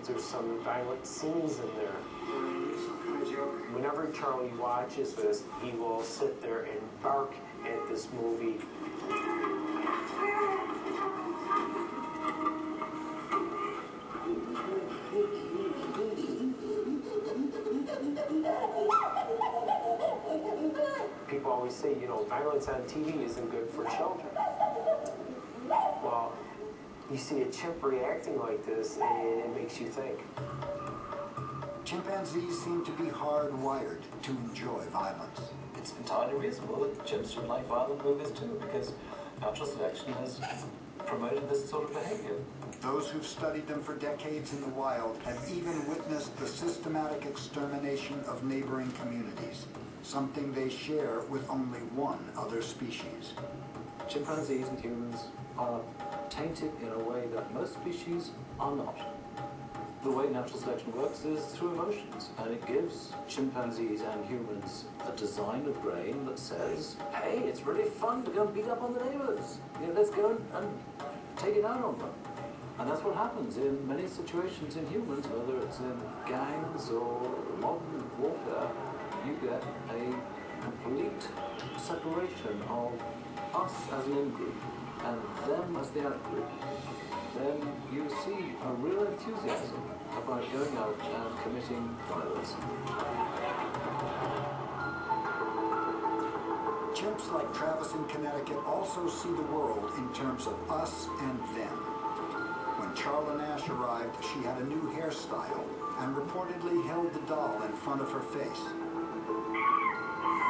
there's some violent scenes in there. Whenever Charlie watches this, he will sit there and bark at this movie. People always say, you know, violence on TV isn't good for children. Well, you see a chimp reacting like this, and it makes you think. Chimpanzees seem to be hardwired to enjoy violence. It's entirely reasonable that chimps should like violent movies too, because natural selection has promoted this sort of behavior. Those who've studied them for decades in the wild have even witnessed the systematic extermination of neighboring communities, something they share with only one other species. Chimpanzees and humans are tainted in a way that most species are not. The way natural selection works is through emotions, and it gives chimpanzees and humans a design of brain that says, hey, it's really fun to go and beat up on the neighbors. You know, let's go and take it out on them. And that's what happens in many situations in humans, whether it's in gangs or modern warfare. You get a complete separation of us as an in-group and them as the out-group. Then you see a real enthusiasm about going out and committing violence. Chimps like Travis in Connecticut also see the world in terms of us and them. When Charla Nash arrived, she had a new hairstyle and reportedly held the doll in front of her face.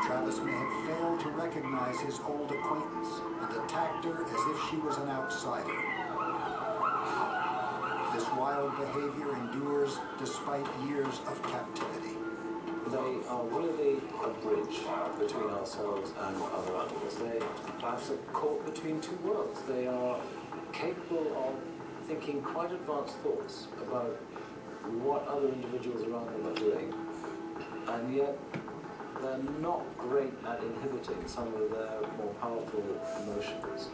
Travis may have failed to recognize his old acquaintance and attacked her as if she was an outsider. This wild behavior endures despite years of captivity. They are really a bridge between ourselves and other animals. They perhaps are caught between two worlds. They are capable of thinking quite advanced thoughts about what other individuals around them are doing, and yet they're not great at inhibiting some of their more powerful emotions.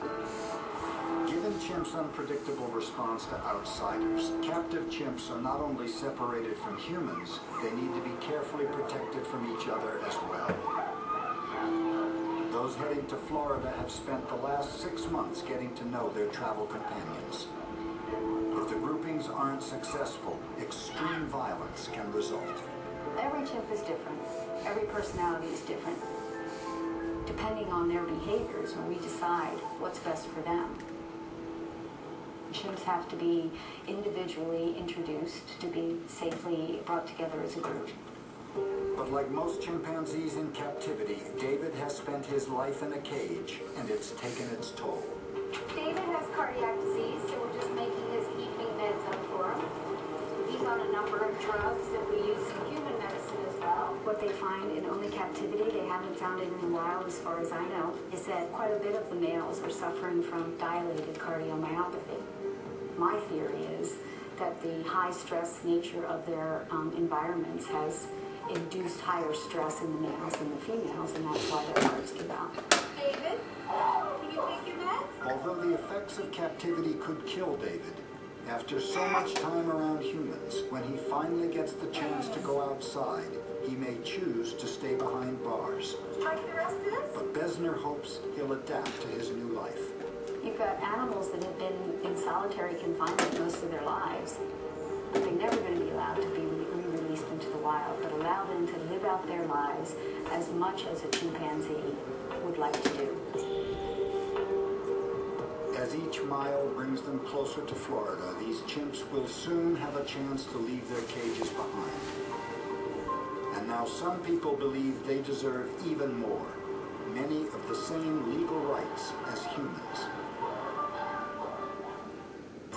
Given chimps' unpredictable response to outsiders, captive chimps are not only separated from humans, they need to be carefully protected from each other as well. Those heading to Florida have spent the last 6 months getting to know their travel companions. If the groupings aren't successful, extreme violence can result. Every chimp is different. Every personality is different. Depending on their behaviors, when we decide what's best for them. Chimps have to be individually introduced to be safely brought together as a group. But like most chimpanzees in captivity, David has spent his life in a cage, and it's taken its toll. David has cardiac disease, so we're just making his evening meds up for him. He's on a number of drugs, and we use some human medicine as well. What they find in only captivity, they haven't found it in the wild as far as I know, is that quite a bit of the males are suffering from dilated cardiomyopathy. My theory is that the high stress nature of their environments has induced higher stress in the males than the females, and that's why their hearts give out. David, can you take your meds? Although the effects of captivity could kill David, after so much time around humans, when he finally gets the chance to go outside, he may choose to stay behind bars. Like the rest of this? But Besner hopes he'll adapt to his new life. You've got animals that have been in solitary confinement most of their lives. They're never going to be allowed to be re-released into the wild, but allow them to live out their lives as much as a chimpanzee would like to do. As each mile brings them closer to Florida, these chimps will soon have a chance to leave their cages behind. And now some people believe they deserve even more, many of the same legal rights as humans.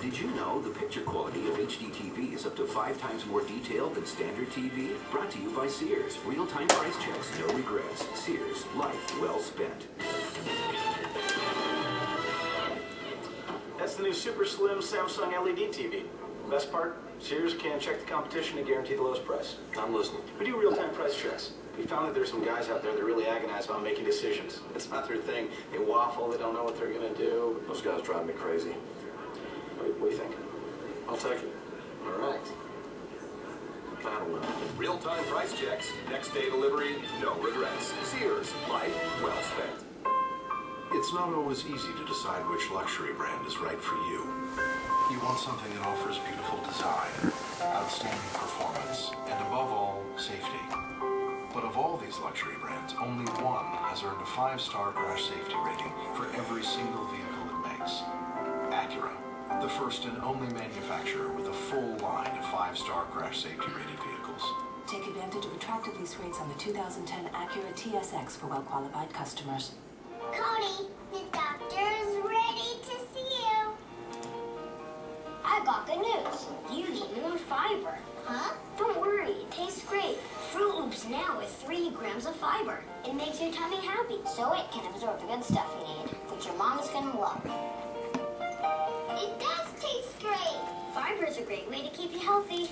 Did you know the picture quality of HD TV is up to 5 times more detailed than standard TV? Brought to you by Sears. Real-time price checks, no regrets. Sears, life well spent. That's the new super slim Samsung LED TV. Best part, Sears can check the competition and guarantee the lowest price. I'm listening. We do real-time price checks. We found that there's some guys out there that really agonize about making decisions. It's not their thing. They waffle, they don't know what they're going to do. Those guys drive me crazy. What do you think? I'll take it. All right. battle limit. Real-time price checks, next day delivery, no regrets. Sears, life well spent. It's not always easy to decide which luxury brand is right for you. You want something that offers beautiful design, outstanding performance, and above all, safety. But of all these luxury brands, only one has earned a 5-star crash safety rating for every single vehicle it makes. Acura, the first and only manufacturer with a full line of 5-star crash safety rated vehicles. Take advantage of attractive lease rates on the 2010 Acura TSX for well-qualified customers. Cody, the doctor is ready to see you. I got good news. You need more fiber. Huh? Don't worry, it tastes great. Fruit Loops now with 3 grams of fiber. It makes your tummy happy, so it can absorb the good stuff you need, which your mom is gonna love. It does taste great. Fiber is a great way to keep you healthy.